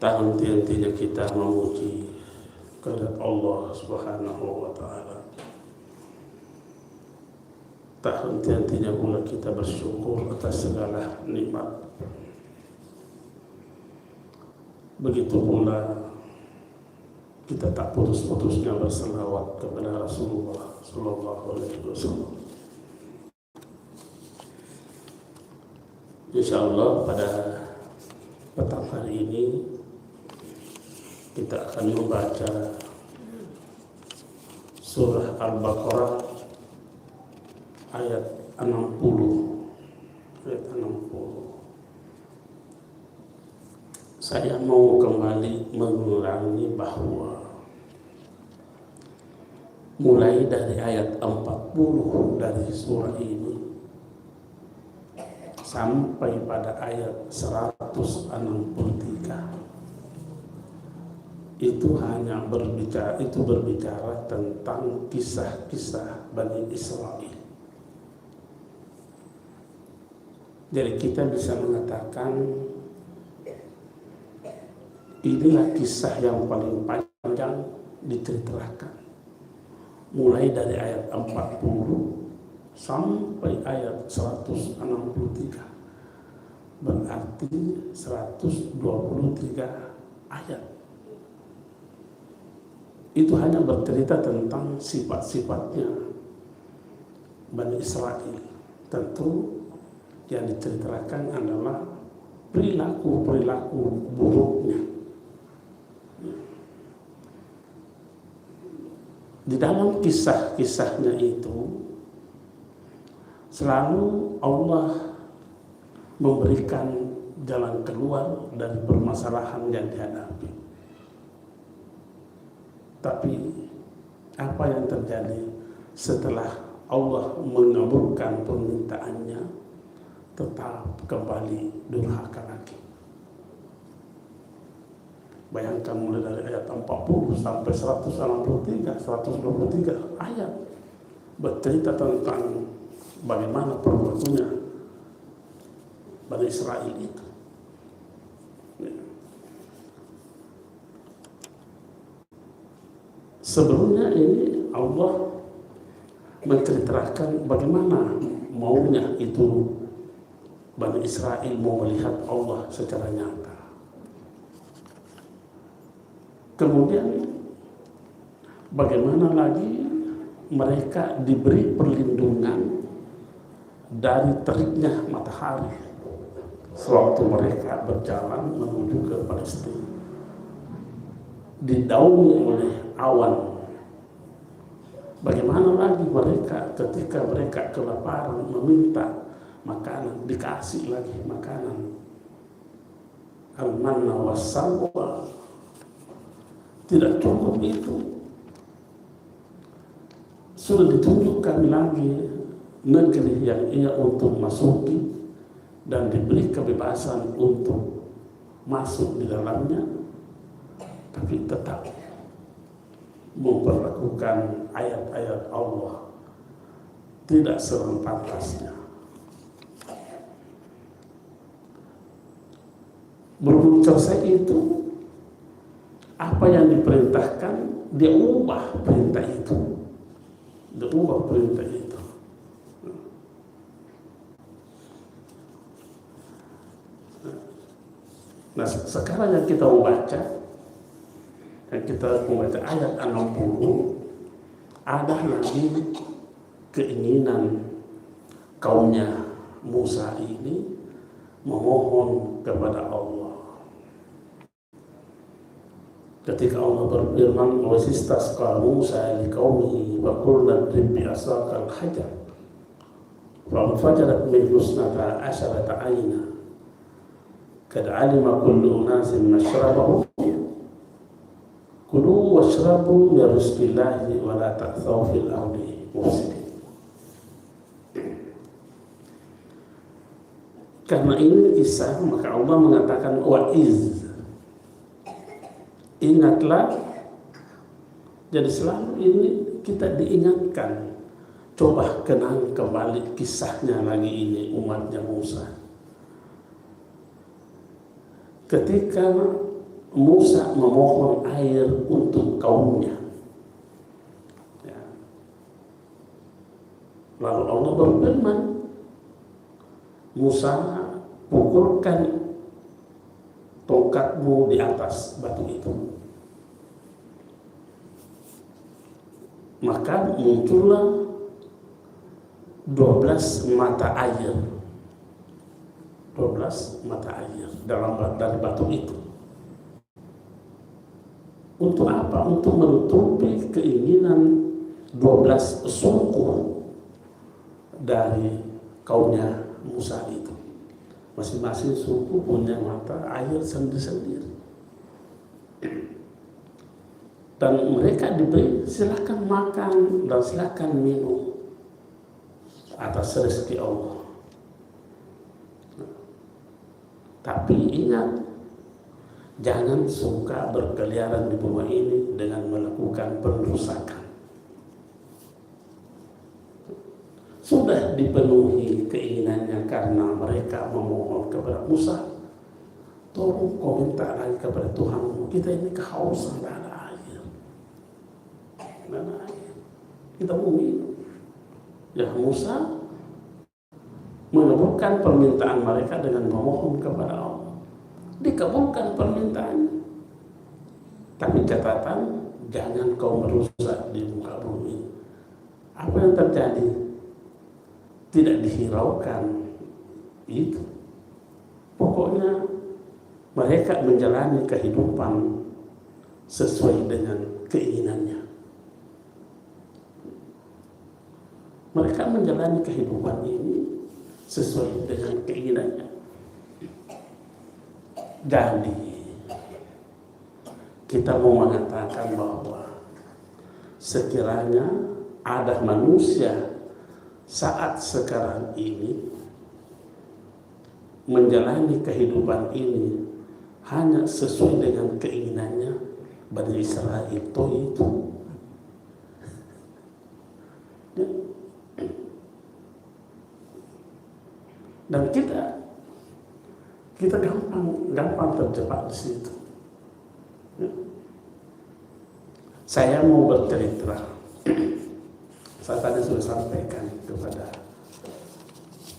Tak henti-hentinya kita memuji kepada Allah Subhanahu wa Ta'ala. Tak henti-hentinya pula kita bersyukur atas segala nikmat. Begitu pula kita tak putus-putusnya berselawat kepada Rasulullah Sallallahu Alaihi Wasallam. Insyaallah pada petang hari ini kita akan membaca surah Al-Baqarah ayat 60. Ayat 60. Saya mau kembali mengulangi bahwa mulai dari ayat 40 dari surah ini sampai pada ayat 163 itu hanya berbicara tentang kisah-kisah Bani Israel. Jadi kita bisa mengatakan inilah kisah yang paling panjang diceritakan, mulai dari ayat 40 sampai ayat 163, berarti 123 ayat. Itu hanya bercerita tentang sifat-sifatnya Bani Israel. Tentu yang diceritakan adalah perilaku-perilaku buruknya. Di dalam kisah-kisahnya itu selalu Allah memberikan jalan keluar dari permasalahan yang dihadapi. Tapi apa yang terjadi setelah Allah mengabulkan permintaannya, tetap kembali durhaka lagi. Bayangkan mulai dari ayat 40 sampai 123 ayat bercerita tentang bagaimana perilakunya Bani Israel itu. Sebelumnya ini Allah menceritakan bagaimana maunya itu Bani Israel mau melihat Allah secara nyata. Kemudian bagaimana lagi mereka diberi perlindungan dari teriknya matahari sewaktu mereka berjalan menuju ke Palestina, didaungi oleh awan. Bagaimana lagi mereka ketika mereka kelaparan meminta makanan, dikasih lagi makanan. Al-manna was-salwa. Tidak cukup itu, sudah ditunjukkan lagi negeri yang ia untuk masuki dan diberi kebebasan untuk masuk di dalamnya, tapi tetap memperlakukan ayat-ayat Allah tidak sepantasnya. Berbuat selesai itu, apa yang diperintahkan, dia ubah perintah itu. Nah, sekarang yang kita membaca ayat 60, ada lagi keinginan kaumnya Musa ini memohon kepada Allah. Ketika Allah berfirman, "Wasistasqa Musa liqaumihi wa qulna idrib bi'asakal hajar fanfajarat minhu isnata asyarata 'ayna qad 'alima kullu unasin mashrabahum kulu washrabu min rizqillahi wa la ta'thaw fil ardi mufsidin." Karena ini kisah, maka Allah mengatakan wa'iz, ingatlah. Jadi selalu ini kita diingatkan, coba kenang kembali kisahnya lagi ini umatnya Musa. Ketika Musa memohon air untuk kaumnya. Ya. Lalu Allah berfirman, Musa, pukulkan tongkatmu di atas batu itu. Maka muncullah 12 mata air. 12 mata air dari batu itu. Untuk apa? Untuk menutupi keinginan 12 suku dari kaumnya Musa itu. Masing-masing suku punya mata air sendiri-sendiri. Dan mereka diberi silakan makan dan silakan minum atas rezeki Allah. Tapi ingat, jangan suka berkeliaran di bumi ini dengan melakukan perusakan. Sudah dipenuhi keinginannya karena mereka memohon kepada Musa, tolong kau minta lagi kepada Tuhanmu, kita ini kehausan, tidak ada air. Tidak ada air. Kita mau minum. Ya Musa mengabulkan permintaan mereka dengan memohon kepada Allah. Dikabulkan permintaannya. Tapi catatan, jangan kau merusak di muka bumi. Apa yang terjadi? Tidak dihiraukan itu. Pokoknya mereka menjalani kehidupan sesuai dengan keinginannya. Mereka menjalani kehidupan ini sesuai dengan keinginannya. Jadi kita mau mengatakan bahwa sekiranya ada manusia saat sekarang ini menjalani kehidupan ini hanya sesuai dengan keinginannya, Bani Israel itu. Dan kita gampang terjebak di situ. Saya mau bercerita. Saya tadi sudah sampaikan kepada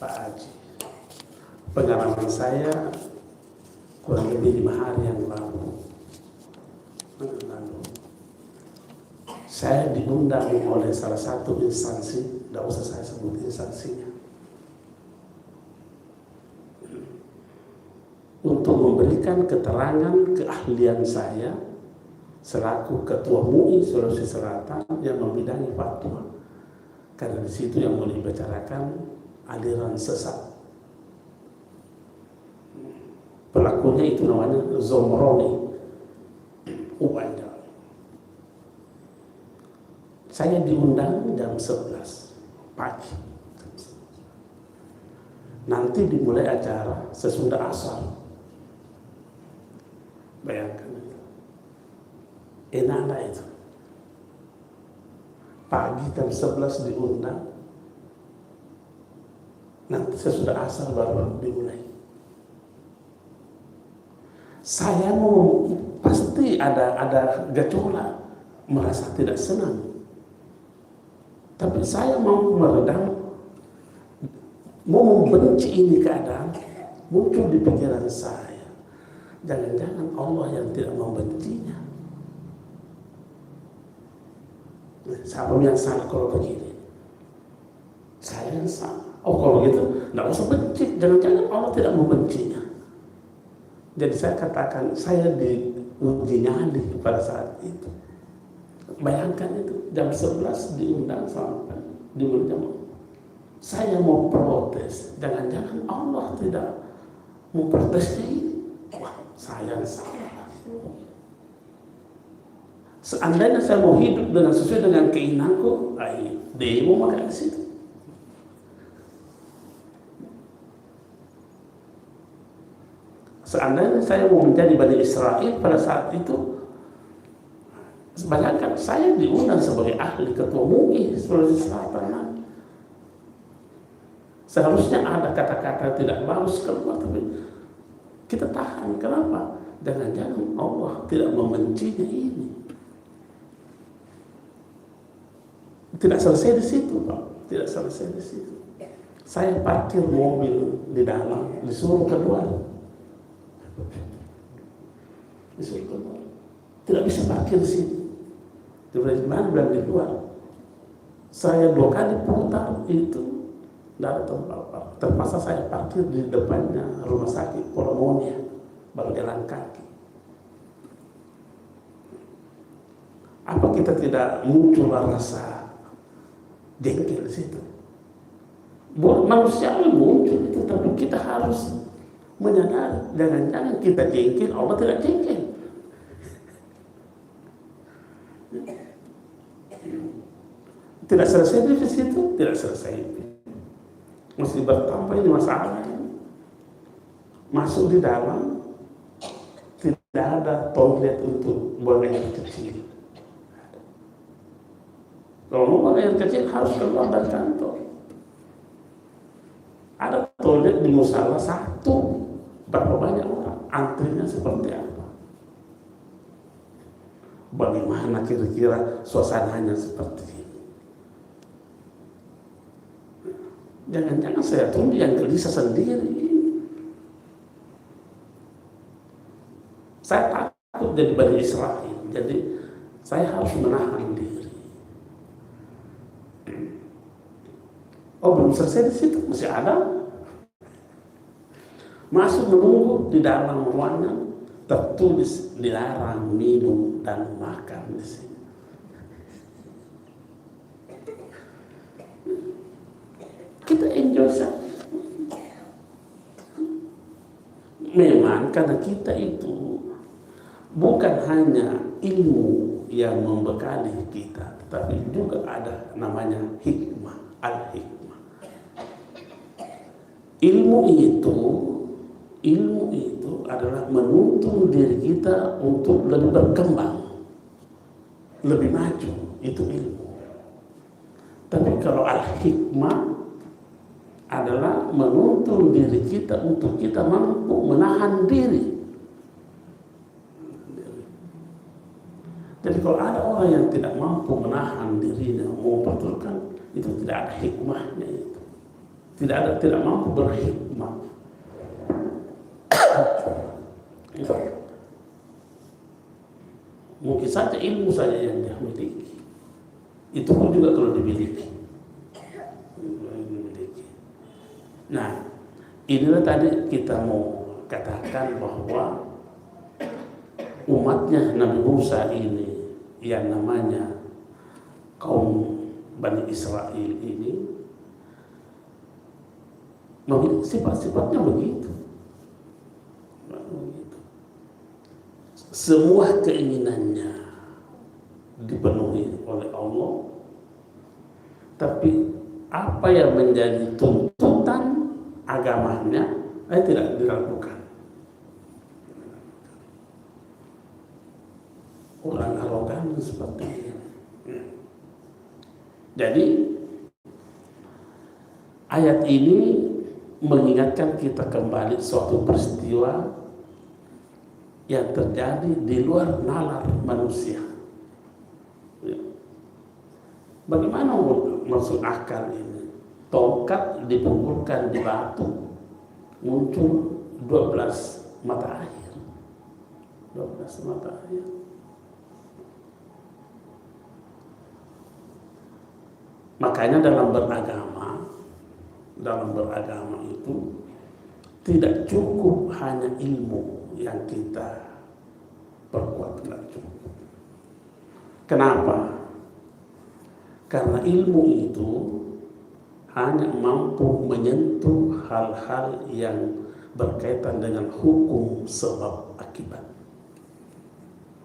Pak Haji. Pengalaman saya kurang lebih 5 hari yang lalu. Saya diundang oleh salah satu instansi, tidak usah saya sebut instansinya, untuk memberikan keterangan keahlian saya selaku Ketua MUI Sulawesi Selatan yang membidangi fatwa. Karena di situ yang mau dibicarakan aliran sesat. Pelakunya itu namanya Zomroni Ubanjal. Saya diundang jam 11 pagi. Nanti dimulai acara sesudah asar. Bayangkan itu. Enak itu. Pagi jam 11 diundang, nanti sesudah asar baru dimulai. Saya mau pasti ada gejolak, merasa tidak senang. Tapi saya mau meredam, mau membenci ini keadaan, muncul di pikiran saya. Jangan-jangan Allah yang tidak membencinya. Siapa yang salah kalau begini? Saya yang salah. Oh kalau begitu, tidak usah benci. Jangan-jangan Allah tidak membencinya. Jadi saya katakan, saya diuji nyali pada saat itu. Bayangkan itu, jam 11 diundang sampai di jam. Saya mau protes. Jangan-jangan Allah tidak memprotesnya ini. Wah, saya yang salah. Seandainya saya mau hidup dengan sesuai dengan keinginanku, demo maka di situ. Seandainya saya mau menjadi Bani Israel pada saat itu, bayangkan saya diundang sebagai ahli ketua MUI Sulawesi Selatan. Seharusnya ada kata-kata tidak bagus keluar, tapi kita tahan. Kenapa? Jangan-jangan Allah tidak membencinya ini. Tidak selesai di situ, Pak. Tidak selesai di situ. Saya parkir mobil di dalam, disuruh keluar. Disuruh keluar. Tidak bisa parkir di sini. Di mana bilang di luar. Saya 2 kali putar itu tidak ada tempat. Terpaksa saya parkir di depannya rumah sakit Polomonia, baru jalan kaki. Apa kita tidak muncul rasa jengkel di situ? Buat manusia muncul itu, tapi kita harus menyadari, jangan-jangan kita jengkel, Allah tidak jengkel. Tidak selesai di situ, tidak selesai. Mesti bertambah ini masalahnya. Masuk di dalam, tidak ada toilet untuk buang air kecil. Kalau mau buang air kecil harus keluar dari kantor. Ada toilet di musala 1, berapa banyak orang, antrinya seperti apa? Bagaimana kira-kira suasananya seperti ini? Jangan-jangan saya tunggu yang gelisah sendiri. Saya takut jadi Bani Israel, jadi saya harus menahan diri. Oh, belum selesai di situ, masih ada. Masuk menunggu di dalam ruangan, tertulis dilarang minum dan makan di sini. Kita enjoy saja. Memang karena kita itu bukan hanya ilmu yang membekali kita, tetapi juga ada namanya hikmah, al-hikmah. Ilmu itu adalah menuntun diri kita untuk lebih berkembang, lebih maju, itu ilmu. Tapi kalau al-hikmah adalah menuntun diri kita untuk kita mampu menahan diri. Jadi kalau ada orang yang tidak mampu menahan dirinya, mau betulkan, itu tidak ada hikmahnya itu. Tidak mampu berhikmah. Mungkin saja ilmu saja yang dia miliki. Itu pun juga kalau dimiliki. Nah, inilah tadi kita mau katakan bahwa umatnya Nabi Musa ini yang namanya kaum Bani Israel ini memiliki sifat-sifatnya begitu. Semua keinginannya dipenuhi oleh Allah, tapi apa yang menjadi tuntutan agamanya tidak dilakukan. Orang arogan seperti ini. Jadi ayat ini mengingatkan kita kembali suatu peristiwa yang terjadi di luar nalar manusia. Bagaimana maksud akal ini? Tongkat dipukulkan di batu, muncul 12 mata air. 12 mata air. Makanya dalam beragama itu tidak cukup hanya ilmu yang kita perkuat, tidak cukup. Kenapa? Karena ilmu itu hanya mampu menyentuh hal-hal yang berkaitan dengan hukum sebab akibat.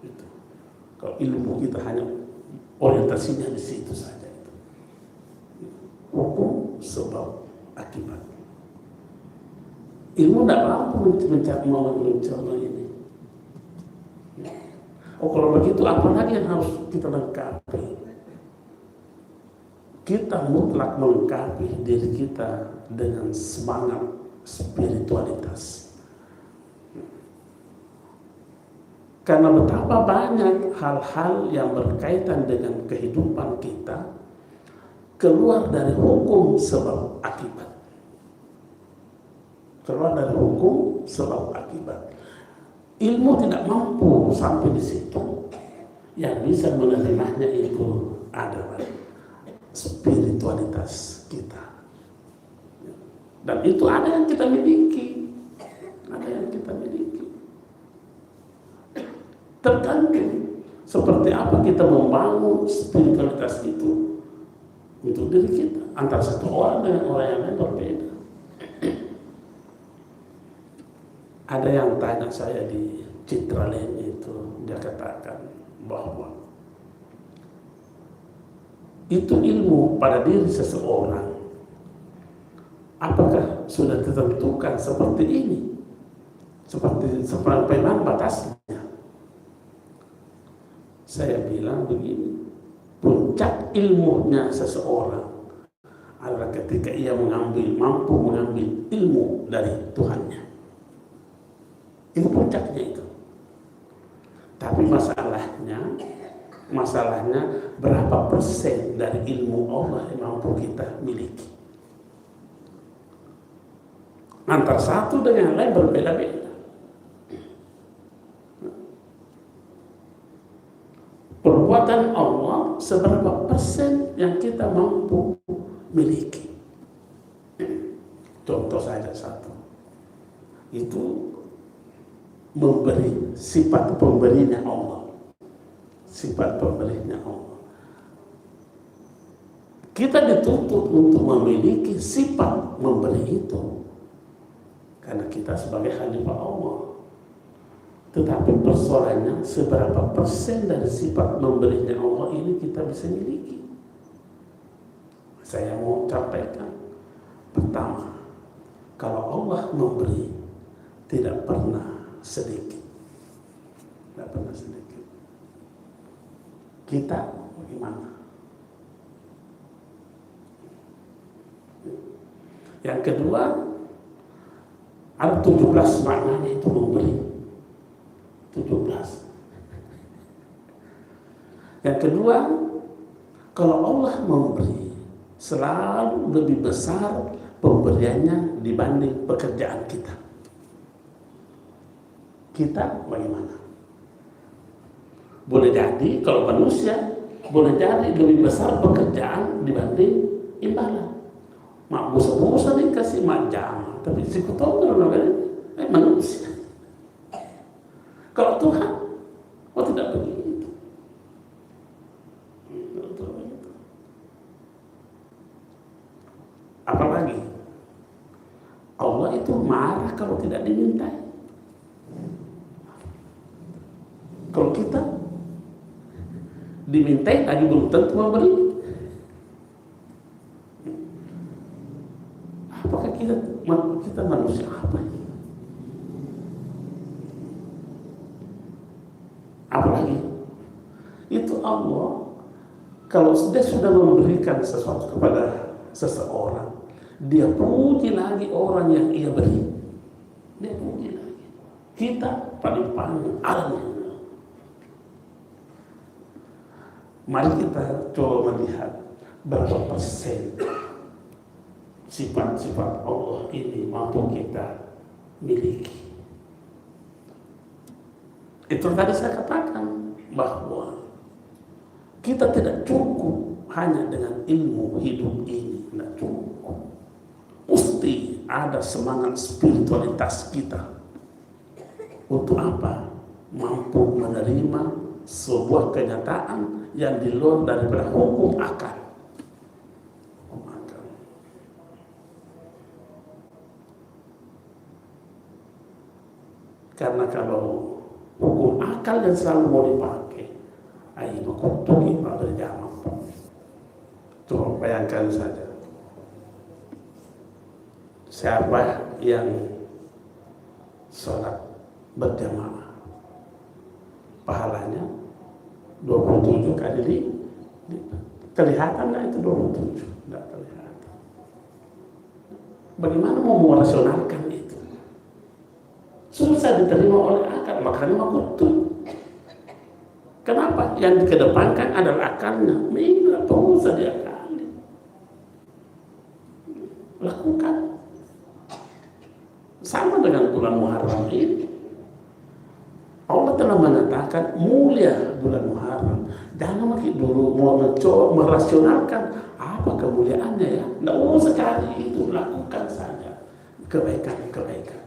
Itu. Kalau ilmu kita hanya orientasinya di situ saja. Hukum sebab akibat. Ilmu tidak mampu mencerna ini. Oh, kalau begitu apa lagi yang harus kita lengkapi? Kita mutlak melengkapi diri kita dengan semangat spiritualitas. Karena betapa banyak hal-hal yang berkaitan dengan kehidupan kita keluar dari hukum sebab akibat. Keluar dari hukum sebab akibat. Ilmu tidak mampu sampai di situ. Yang bisa menerimanya itu adalah spiritualitas kita. Dan itu ada yang kita miliki. Ada yang kita miliki. Tergantung seperti apa kita membangun spiritualitas itu untuk diri kita. Antara satu orang dengan orang yang lain berbeda. Ada yang tanya saya di Citraland itu, dia katakan bahwa itu ilmu pada diri seseorang. Apakah sudah ditentukan seperti ini? Seperti bagaimana batasnya? Saya bilang begini, puncak ilmunya seseorang adalah ketika ia mampu mengambil ilmu dari Tuhannya. Itu puncaknya itu. Tapi masalahnya berapa persen dari ilmu Allah yang mampu kita miliki. Antara satu dengan yang lain berbeda-beda. Perbuatan Allah seberapa persen yang kita mampu miliki. Contoh saja satu. Itu memberi, sifat pemberinya Allah. Sifat pemberinya Allah. Kita dituntut untuk memiliki sifat memberi itu. Karena kita sebagai khalifah Allah. Tetapi persoalannya seberapa persen dari sifat memberinya Allah ini kita bisa miliki. Saya mau sampaikan. Pertama, kalau Allah memberi tidak pernah sedikit. Tidak pernah sedikit. Kita bagaimana? Yang kedua, ada 17 maknanya itu memberi. 17. Yang kedua, kalau Allah memberi selalu lebih besar pemberiannya dibanding pekerjaan kita. Kita bagaimana? Boleh jadi kalau manusia boleh jadi lebih besar pekerjaan dibanding imbalan. Mak busa-busa dikasih majam, tapi si kutober manusia. Kalau Tuhan, tidak begitu. Apalagi Allah itu marah kalau tidak dimintai. Kalau kita dimintai lagi belum tentu memberi. Apakah kita manusia apa ini? Apalagi itu Allah kalau dia sudah memberikan sesuatu kepada seseorang, dia puji lagi orang yang ia beri. Dia puji lagi. Kita paling ada. Mari kita coba melihat berapa persen sifat-sifat Allah ini mampu kita miliki. Itu tadi saya katakan bahwa kita tidak cukup hanya dengan ilmu hidup ini, tidak cukup. Mesti ada semangat spiritualitas kita. Untuk apa? Mampu menerima sebuah kenyataan yang di luar daripada hukum akal. Karena kalau hukum akal yang selalu mau dipakai, ayo kutuki Pak berjamaah. Coba bayangkan saja, siapa yang sholat berjamaah, pahalanya 27 kali lipat. Kelihatan nggak itu 27? Nggak kelihatan. Bagaimana mau merasionalkan itu? Susah diterima oleh akal, makanya mau kutuk. Kenapa? Yang dikedepankan adalah akalnya. Tidak usah diakali. Lakukan. Sama dengan bulan Muharram ini. Allah telah mengatakan mulia bulan Muharram. Jangan lagi dulu mau mencoba merasionalkan apa kemuliaannya ya. Tidak usah cari itu, lakukan saja kebaikan-kebaikan.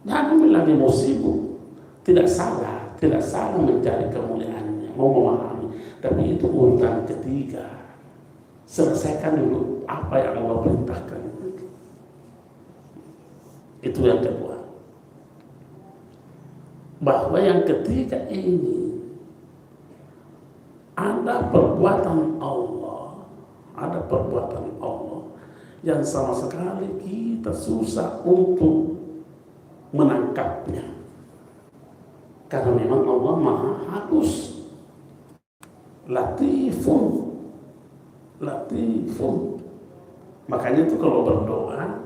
Jangan lagi mau sibuk. Tidak salah mencari kemuliaannya, mau memahami. Tapi itu urutan ketiga. Selesaikan dulu apa yang Allah perintahkan. Itu yang kedua. Bahwa yang ketiga ini ada perbuatan Allah yang sama sekali kita susah untuk menangkapnya, karena memang Allah maha halus, latifun. Makanya itu kalau berdoa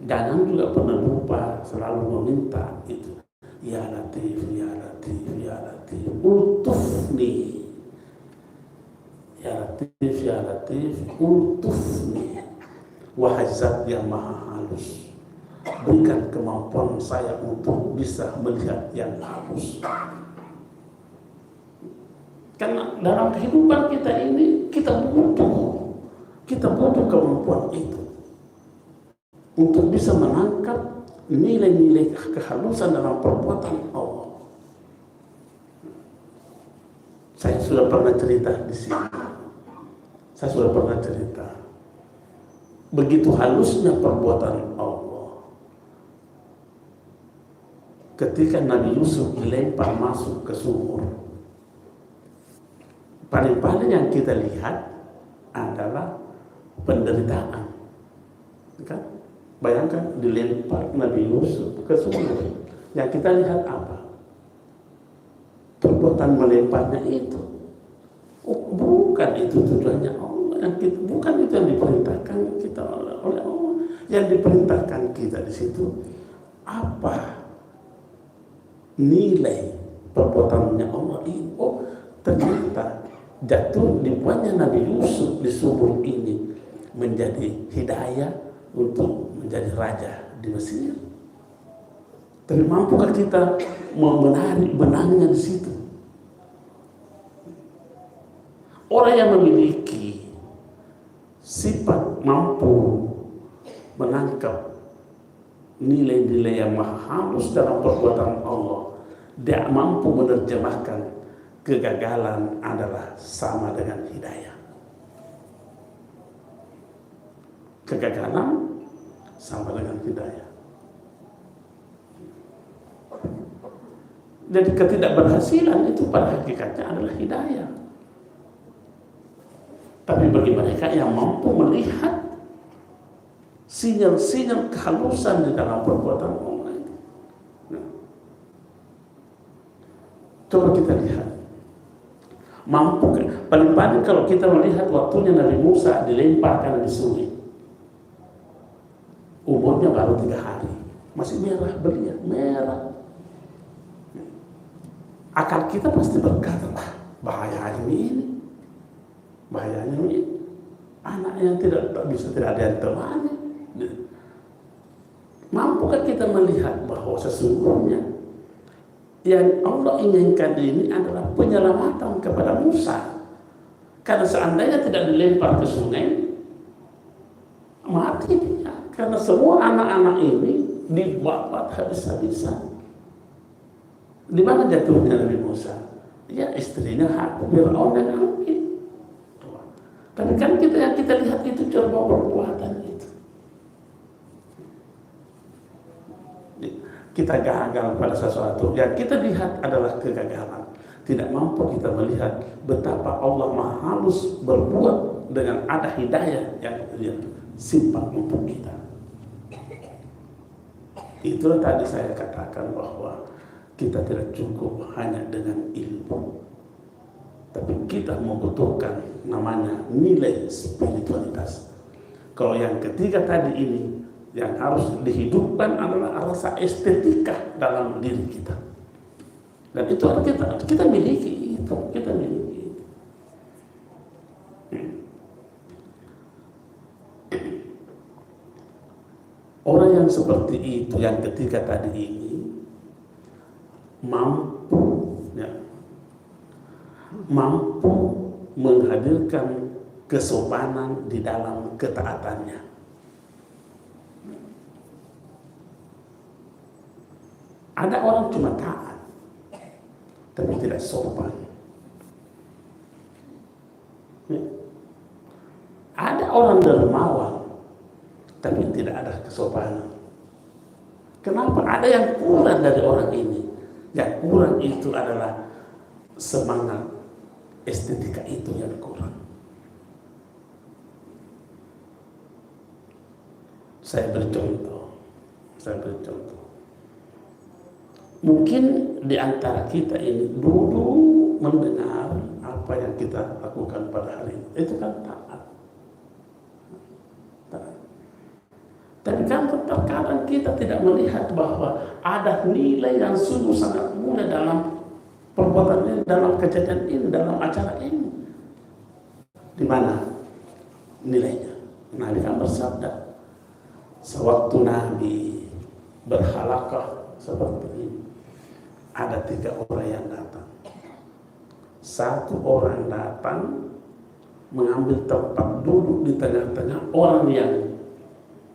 jangan juga pernah lupa selalu meminta itu, ya latif, ya latif, ya latif, ultufni, ya latif, ya latif, ultufni, wahai zat yang maha halus, berikan kemampuan saya untuk bisa melihat yang halus. Karena dalam kehidupan kita ini kita butuh kemampuan itu untuk bisa menangkap nilai-nilai kehalusan dalam perbuatan Allah. Saya sudah pernah cerita di sini. Begitu halusnya perbuatan Allah ketika Nabi Yusuf dilempar masuk ke sumur. Paling-paling yang kita lihat adalah penderitaan, kan? Bayangkan dilempar Nabi Yusuf ke sumur. Yang kita lihat apa? Perbuatan melemparnya itu. Bukan itu tujuannya Allah. Bukan itu yang diperintahkan kita oleh Allah. Yang diperintahkan kita di situ apa nilai perbuatannya Allah ini? Oh, ternyata jatuh dibuatnya Nabi Yusuf di sumur ini menjadi hidayah untuk menjadi raja di Mesir. Tapi mampukah kita menarik benangnya di situ? Orang yang memiliki sifat mampu menangkap nilai-nilai yang maha halus dalam perbuatan Allah, dia mampu menerjemahkan kegagalan adalah sama dengan hidayah. Kegagalan sama dengan hidayah. Jadi ketidakberhasilan itu pada hakikatnya adalah hidayah. Tapi bagi mereka yang mampu melihat sinyal-sinyal kehalusan di dalam perbuatan Allah itu. Nah, coba kita lihat. Mampu kan? Paling-paling kalau kita melihat waktunya Nabi Musa dilemparkan di sungai, umurnya baru 3 hari, masih merah belia, merah. Akal kita pasti berkata, bahayanya ini, anak yang tidak ada yang temani. Mampukah kita melihat bahwa sesungguhnya yang Allah inginkan ini adalah penyelamatan kepada Musa? Karena seandainya tidak dilempar ke sungai, mati dia. Karena semua anak-anak ini dibabat habis-habisan. Di mana jatuhnya Nabi Musa? Ya, istrinya Fir'aun yang ambil. Tapi kan kita lihat itu coba perbuatan itu. Kita gagal pada sesuatu. Yang kita lihat adalah kegagalan. Tidak mampu kita melihat betapa Allah Maha Halus berbuat dengan ada hidayah yang Dia simpan untuk kita. Itulah tadi saya katakan bahwa kita tidak cukup hanya dengan ilmu, tapi kita membutuhkan namanya nilai spiritualitas. Kalau yang ketiga tadi ini Yang harus dihidupkan adalah rasa estetika dalam diri kita. Dan itu kita miliki itu, kita miliki itu. Orang yang seperti itu, yang ketiga tadi ini mampu, ya, mampu menghadirkan kesopanan di dalam ketaatannya. Ada orang cuma taat, tapi tidak sopan. Ada orang dermawan, tapi tidak ada kesopanan. Kenapa? Ada yang kurang dari orang ini. Yang kurang itu adalah semangat estetika itu yang kurang. Saya beri contoh. Mungkin di antara kita ini dulu mendengar apa yang kita lakukan pada hari ini. Itu kan taat. Tapi kan terkadang kita tidak melihat bahwa ada nilai yang sungguh sangat mulia dalam perbuatan ini, dalam kejadian ini, dalam acara ini. Di mana nilainya? Nabi kan bersabda, sewaktu Nabi berhalaqah seperti ini, ada 3 orang yang datang. 1 orang datang mengambil tempat duduk di tengah-tengah orang yang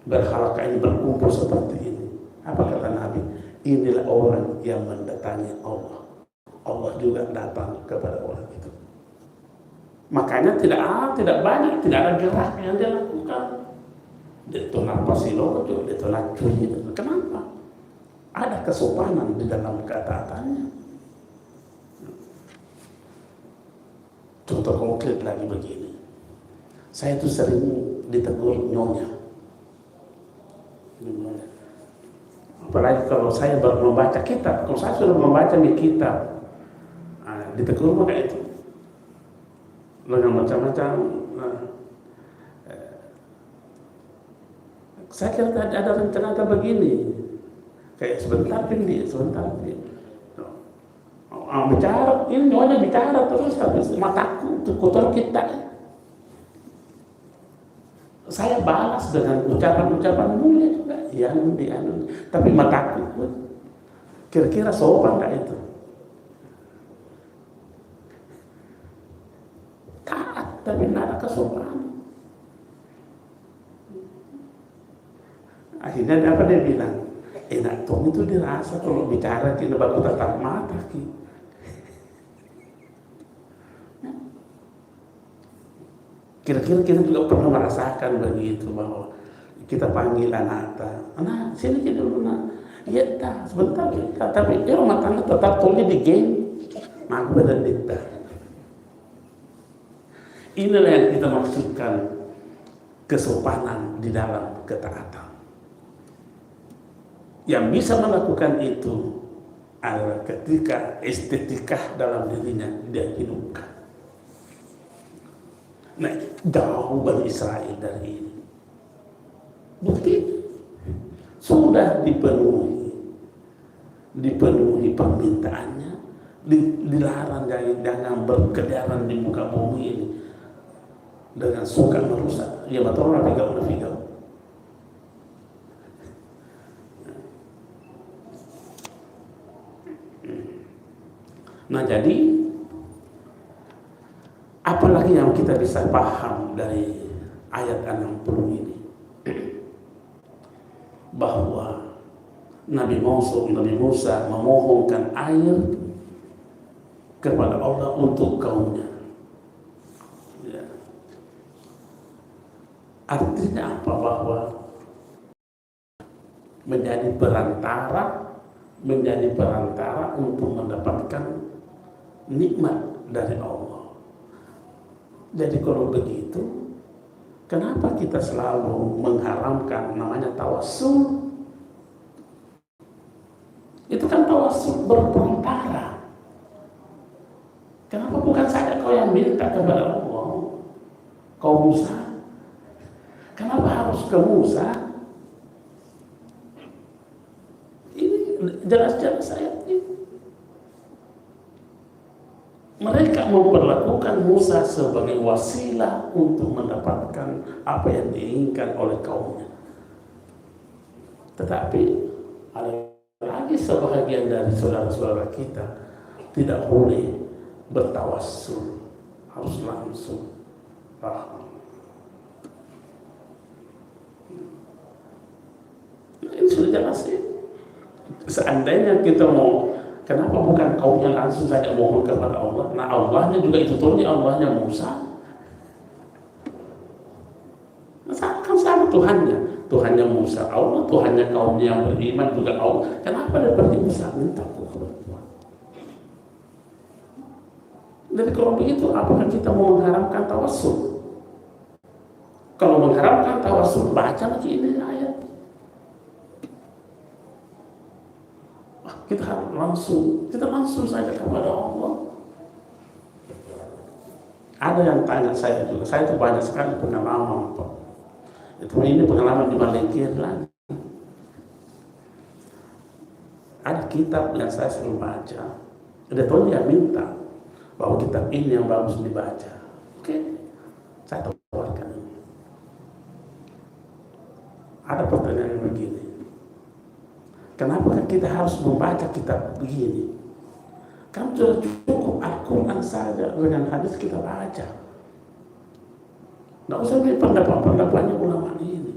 berhalaqah ini, berkumpul seperti ini. Apa kata Nabi? Inilah orang yang mendatangi Allah. Allah juga datang kepada orang itu. Makanya tidak banyak, tidak ada gerak yang dia lakukan. Dia tolak pasilojo, dia tolak cuy. Kenapa? Ada kesopanan di dalam ketaatannya. Contoh konkret lagi begini. Saya itu sering ditegur nyonya. Apalagi kalau saya baru membaca kitab. Kalau saya sudah membaca di kitab, ditegur maka itu dengan macam-macam. Saya kira ada rencana begini, kayak sebentar pilih. Bicara, ini nyonya bicara terus habis mataku tuh kotor kita. Saya balas dengan ucapan-ucapan mulia juga, yang tapi mataku pun kira-kira sopan nggak itu? Taat tapi tidak ada kesopanan. Akhirnya apa dia bilang? Enak tuh itu dirasa kalau bicara kita baru tatap mata ki. Kira-kira kita juga pernah merasakan begitu bahwa kita panggil anak, sini dulu nak, iya dah sebentar kita, tapi dia rumah tangga tetap tolnya di game, aku dan kita. Inilah yang kita maksudkan kesopanan di dalam ketaatan. Yang bisa melakukan itu adalah ketika estetika dalam dirinya dia hidupkan. Nah, jauh Bani Israel dari ini. Bukti sudah dipenuhi permintaannya, dilarang jangan berkeliaran di muka bumi ini dengan suka merusak. Ya betul orang figau. Nah jadi apalagi yang kita bisa paham dari ayat 60 ini, bahwa Nabi Musa memohonkan air kepada Allah untuk kaumnya. Ya. Artinya apa? Bahwa menjadi perantara untuk mendapatkan nikmat dari Allah. Jadi kalau begitu, kenapa kita selalu mengharamkan namanya tawassul? Itu kan tawassul berperantara. Kenapa bukan saja kau yang minta kepada Allah, kau Musa? Kenapa harus ke Musa? jelas-jelas ayat ini. Mereka memperlakukan Musa sebagai wasilah untuk mendapatkan apa yang diinginkan oleh kaumnya. Tetapi ada lagi sebahagian dari saudara-saudara kita tidak boleh bertawassul, harus langsung paham. Ini sudah jelas ya. Seandainya kita mau, kenapa bukan kaumnya langsung saja mohon kepada Allah? Nah Allahnya juga itu turunnya Allahnya Musa. Kan sama Tuhannya, Tuhannya Musa Allah, Tuhannya kaumnya yang beriman juga Allah. Kenapa dia pergi Musa minta kepada Tuhan? Jadi kalau begitu, apakah kita mau mengharamkan tawassul? Kalau mengharamkan tawassul, baca lagi ini ayat. Kita langsung saja kepada Allah. Ada yang tanya saya juga, saya itu banyak sekali pengalaman Pak. Ini pengalaman di Malaysia lagi. Ada kitab yang saya sering baca, ada tuan yang minta bahwa kitab ini yang bagus dibaca. Oke, saya tawarkan. Ada pertanyaan begini. Kenapa kita harus membaca kitab begini? Kan sudah cukup Al-Quran saja dengan hadis kita baca. Nggak usah lihat pendapat-pendapatnya ulama ini.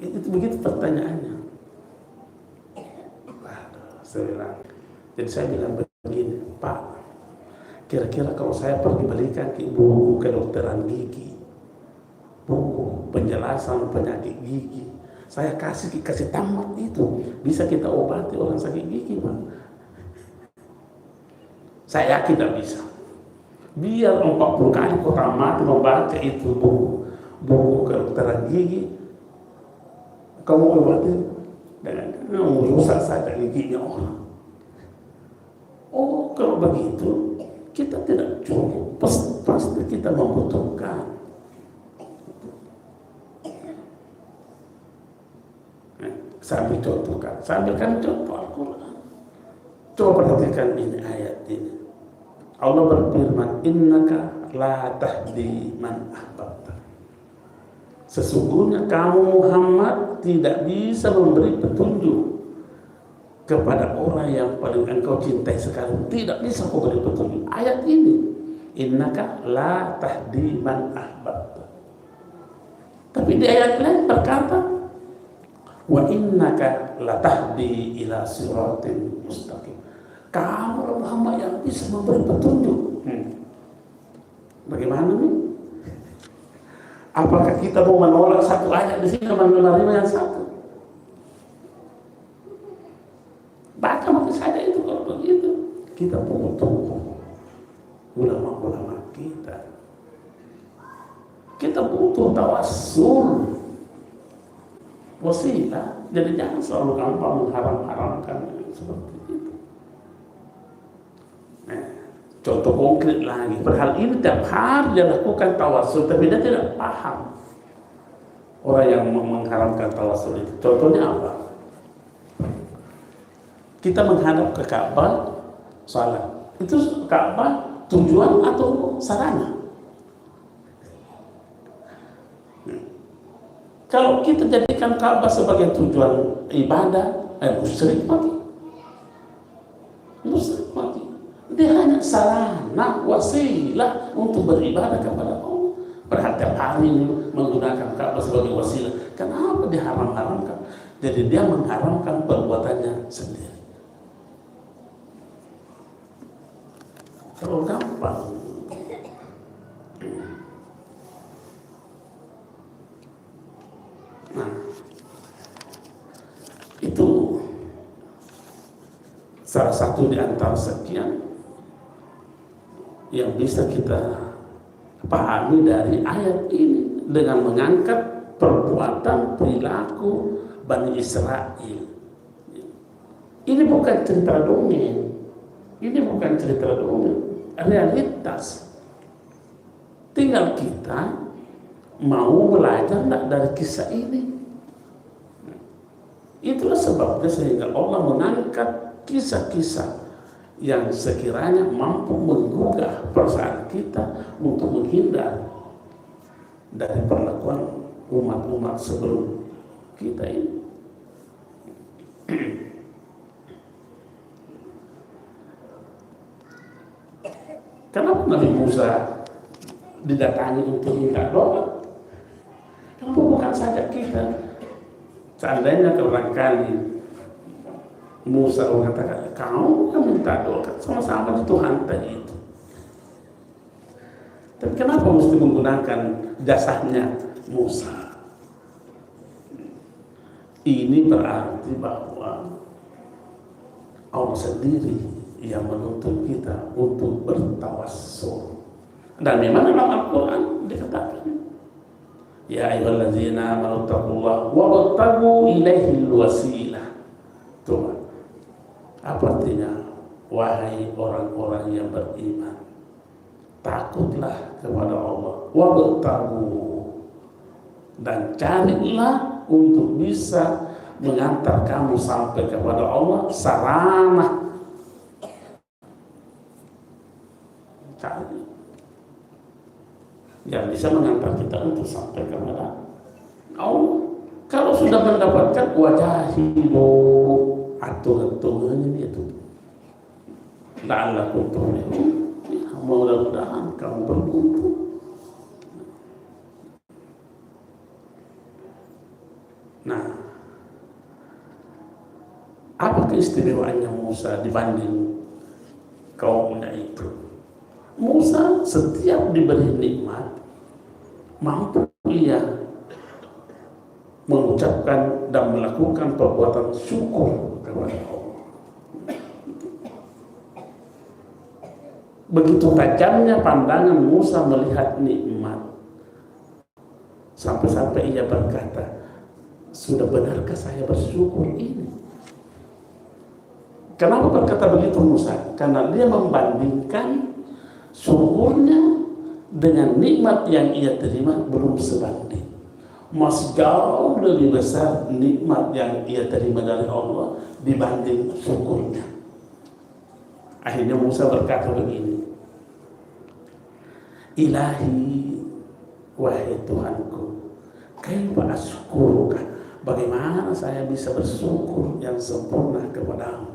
Itu begitu pertanyaannya. Jadi saya bilang begini, Pak, kira-kira kalau saya pergi belikan buku kedokteran gigi, buku penjelasan penyakit gigi, saya kasih tamat itu, bisa kita obati orang sakit gigi, Pak. Saya yakin tidak bisa. Biar 40 kali kau tamat membaca itu buku kedokteran gigi, kamu obati dengan merusak saja giginya orang. Oh, kalau begitu kita tidak cukup, pasti kita membutuhkan. Sambil contohkan, sambilkan contoh Al-Quran. Coba perhatikan ini ayat ini. Allah berfirman, innaka la tahdi man ahbabta. Sesungguhnya kamu Muhammad tidak bisa memberi petunjuk kepada orang yang paling engkau cintai sekarang. Tidak bisa kau beri petunjuk. Ayat ini, innaka la tahdi man ahbabta. Tapi di ayat lain berkata, wa innaka latahdi ila siratin mustaqim. Kamu Muhammad yang bisa memberi petunjuk. Bagaimana nih? Apakah kita mau menolak satu ayat di sini menerima yang satu? Baca maka saja itu kalau begitu. Kita butuh ulama-ulama kita. Kita butuh tawassul. Wasilah, jadi jangan selalu gampang mengharam-haramkan seperti itu. Contoh konkret lagi, padahal ini tiap hari dia lakukan tawassul, tapi dia tidak paham orang yang mengharamkan tawassul itu. Contohnya apa? Kita menghadap ke Ka'bah, salat. Itu Ka'bah tujuan atau sarana? Kalau kita jadikan Ka'bah sebagai tujuan ibadah, musyrik mati. Musyrik mati. Dia hanya sarana, wasilah untuk beribadah kepada Allah. Padahal tiap hari ini menggunakan Ka'bah sebagai wasilah. Kenapa diharam-haramkan? Jadi dia mengharamkan perbuatannya sendiri. Terlalu gampang. Nah, itu salah satu di antara sekian yang bisa kita pahami dari ayat ini dengan mengangkat perbuatan perilaku Bani Israel. Ini bukan cerita dongeng, ini bukan cerita dongeng, realitas. Tinggal kita mau belajar dari kisah ini. Itulah sebab sebabnya sehingga Allah mengangkat kisah-kisah yang sekiranya mampu menggugah perasaan kita untuk menghindar dari perlakuan umat-umat sebelum kita ini. Kenapa Nabi Musa didatangi untuk minta doa? Kenapa bukan saja kita? Seandainya barangkali Musa mengatakan, kau kan minta doa, sama-sama di Tuhan tadi itu. Tapi kenapa mesti menggunakan jasanya Musa? Ini berarti bahwa Allah sendiri yang menuntut kita untuk bertawassul. Dan memang dalam Al-Quran dikatakan, ya ayyuhallazina amanu taqullaha wabtagu ilaihil wasilah. Tuh. Apa artinya? Wahai orang-orang yang beriman, takutlah kepada Allah, wabtagu, dan carilah untuk bisa mengantar kamu sampai kepada Allah sarana. Cari yang bisa mengantar kita untuk sampai kepada Allah. Kalau sudah mendapatkan wajahimu, aturan-aturannya itu la'allakum tuflihun, ya, mudah-mudahan kamu beruntung. Nah, apa keistimewaannya Musa dibanding kaumnya itu? Musa setiap diberi nikmat mampu ia mengucapkan dan melakukan perbuatan syukur kepada Allah. Begitu tajamnya pandangan Musa melihat nikmat, sampai-sampai ia berkata, sudah benarkah saya bersyukur ini? Kenapa berkata begitu Musa? Karena dia membandingkan syukurnya dengan nikmat yang ia terima belum sebanding. Masih jauh lebih besar nikmat yang ia terima dari Allah dibanding syukurnya. Akhirnya Musa berkata begini, Ilahi, wahai Tuhanku, kaifa asykuruka, bagaimana saya bisa bersyukur yang sempurna kepadamu?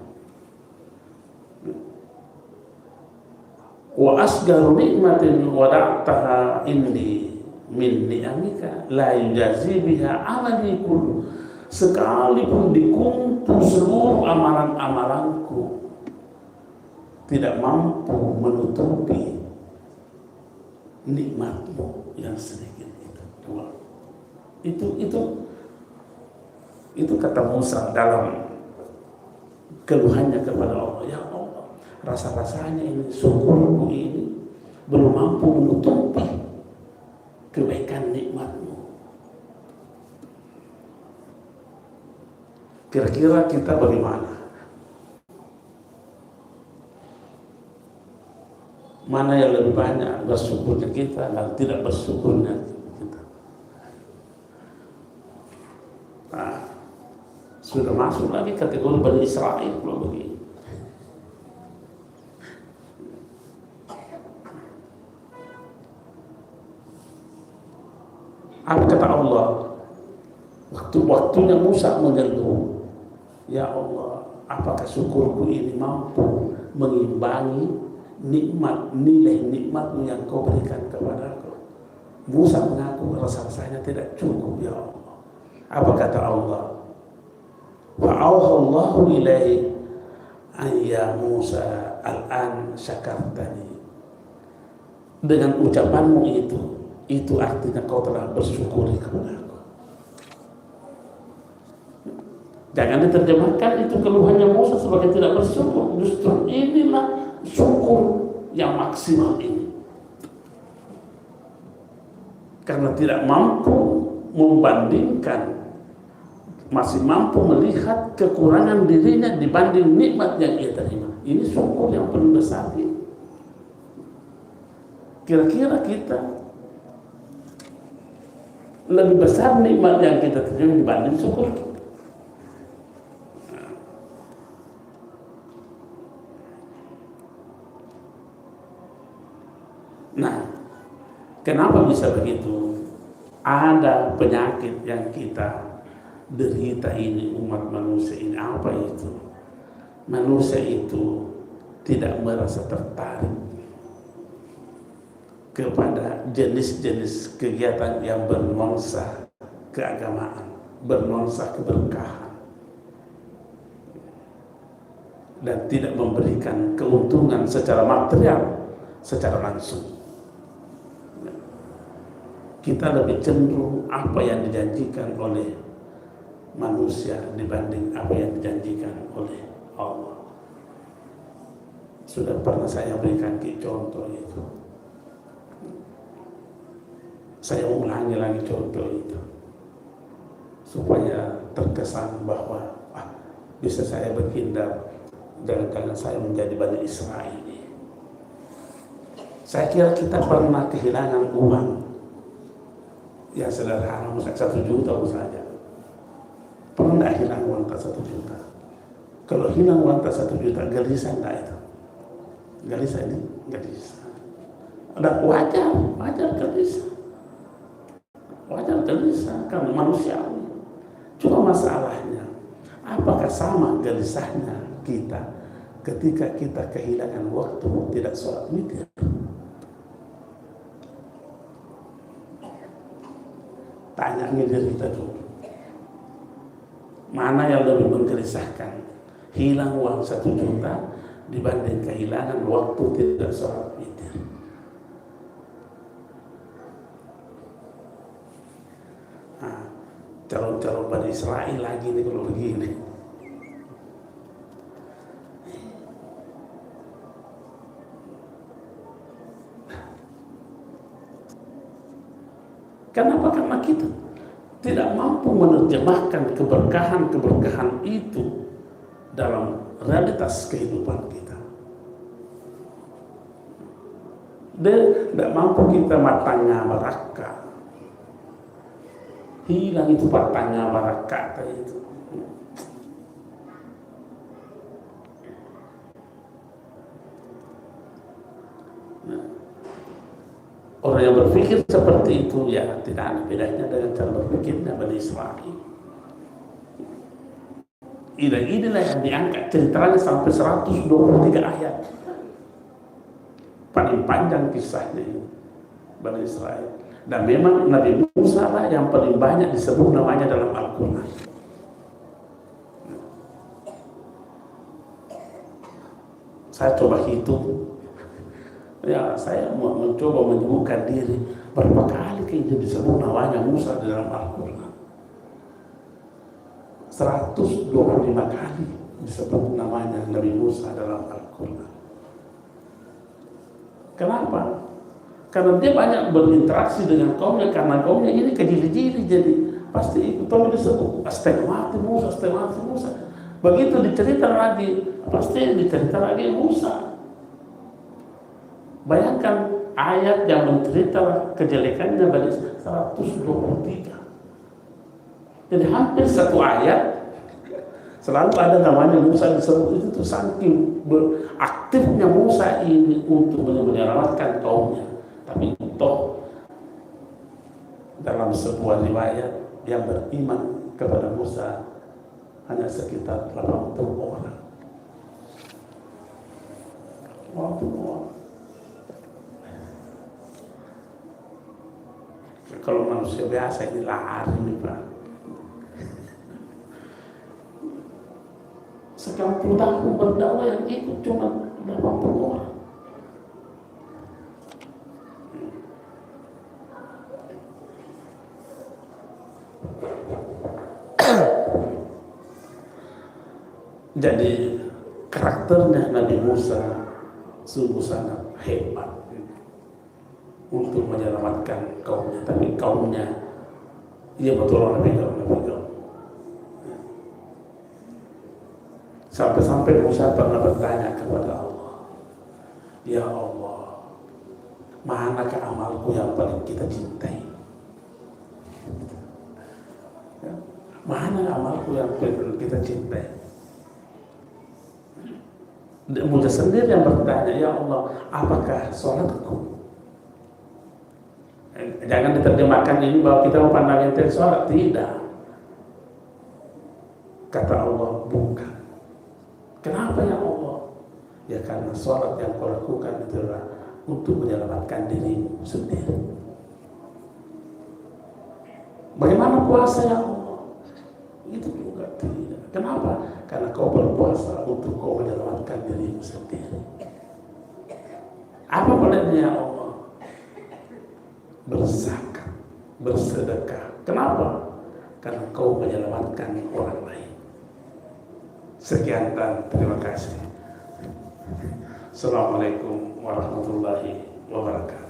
Wa asgaru nikmatin wada'taha indi min ni'amika la yujazi biha amali kullu, sekalipun dikuntum seluruh amalan-amalanku tidak mampu menutupi nikmatmu yang sedikit itu. Itu kata Musa dalam keluhannya kepada Allah, ya Allah, rasa-rasanya ini syukurku ini belum mampu menutupi kebaikan nikmatmu. Kira-kira kita bagaimana? Mana yang lebih banyak bersyukurnya kita dan tidak bersyukurnya kita? Nah, sudah masuk lagi kategori Bani Israel kalau begini. Apa kata Allah? Waktu-waktunya Musa mengeluh, ya Allah, apakah syukurku ini mampu mengimbangi nikmat, nilai nikmatmu yang kau berikan kepadaku? Musa mengaku rasa-rasanya tidak cukup, ya Allah. Apa kata Allah? Fa'auhallahu ilaihi ya Musa al-an syakartani. Dengan ucapanmu itu artinya kau telah bersyukuri kepadaku. Jangan diterjemahkan itu keluhannya Musa sebagai tidak bersyukur. Justru inilah syukur yang maksimal ini. Karena tidak mampu membandingkan, masih mampu melihat kekurangan dirinya dibanding nikmat yang ia terima. Ini syukur yang paling besar ini. Kira-kira kita lebih besar nikmat yang kita terima dibanding syukur kita. Nah, kenapa bisa begitu? Ada penyakit yang kita derita ini, umat manusia ini. Apa itu? Manusia itu tidak merasa tertarik kepada jenis-jenis kegiatan yang bernuansa keagamaan, bernuansa keberkahan, dan tidak memberikan keuntungan secara material, secara langsung. Kita lebih cenderung apa yang dijanjikan oleh manusia dibanding apa yang dijanjikan oleh Allah. Sudah pernah saya berikan contoh itu. Saya ulangi lagi contoh itu supaya terkesan bahwa bisa saya berhindar, jangan-jangan saya menjadi Bani Israel ini. Saya kira kita pernah kehilangan uang yang sederhana, misalnya 1 juta saja. Pernah nggak hilang uang tak 1 juta? Kalau hilang uang tak 1 juta, gelisah nggak itu? Gelisah ini? Gelisah. Dan wajar gelisah. Wajar gelisah, karena manusiawi. Cuma masalahnya, apakah sama gelisahnya kita ketika kita kehilangan waktu tidak sholat witir? Tanya diri kita dulu. Mana yang lebih menggelisahkan? Hilang uang 1 juta dibanding kehilangan waktu tidak sholat witir. Nah, calon-calon Bani Israel lagi nih kalau begini. Kenapa? Karena kita tidak mampu menerjemahkan keberkahan-keberkahan itu dalam realitas kehidupan kita. Dan tidak mampu kita matanya baraka. Hilang itu matanya baraka itu. Orang yang berpikir seperti itu ya tidak ada bedanya dengan cara berpikirnya Bani Israel. Inilah yang diangkat ceritanya sampai 123 ayat. Paling panjang kisahnya ini Bani Israel. Dan memang Nabi Musa lah yang paling banyak disebut namanya dalam Al-Quran. Saya coba hitung. Ya, saya mencoba menyembuhkan diri berapa kali kayaknya disebut namanya Musa di dalam Al-Quran. 125 kali disebut namanya Nabi Musa dalam Al-Quran. Kenapa? Karena dia banyak berinteraksi dengan kaumnya, karena kaumnya ini kejili-jili, jadi pasti ikut disebut setengah mati Musa. Begitu dicerita lagi, pasti dicerita lagi Musa. Bayangkan ayat yang mencerita kejelekannya Bani 123. Jadi hampir satu ayat selalu ada namanya Musa disebut. Itu saking aktifnya Musa ini untuk menyelamatkan kaumnya. Tapi toh dalam sebuah riwayat yang beriman kepada Musa hanya sekitar 80 orang. 80 orang. Kalau manusia biasa ini lari nih Pak. Sekarang 10 tahun berdakwah yang ikut cuma 80 orang. Jadi karakternya Nabi Musa sungguh sangat hebat untuk menyelamatkan kaumnya, tapi kaumnya ia betul orang Nabi. Sampai-sampai Musa pernah bertanya kepada Allah, ya Allah, manakah amalku yang paling kita cintai? Mana amalku yang paling kita cintai? Musa sendiri yang bertanya, ya Allah, apakah sholatku? Jangan diterjemahkan ini bahwa kita memandang enteng sholat, tidak. Kata Allah, bukan. Kenapa ya Allah? Ya karena sholat yang kau lakukan itulah untuk menyelamatkan dirimu sendiri. Bagaimana puasa ya Allah? Itu juga tidak. Kenapa? Karena kau berpuasa untuk kau menyelamatkan dirimu sendiri. Apa bolehnya ya Allah? Berzakat, bersedekah. Kenapa? Karena kau menyelamatkan orang lain. Sekian dan terima kasih. Assalamualaikum warahmatullahi wabarakatuh.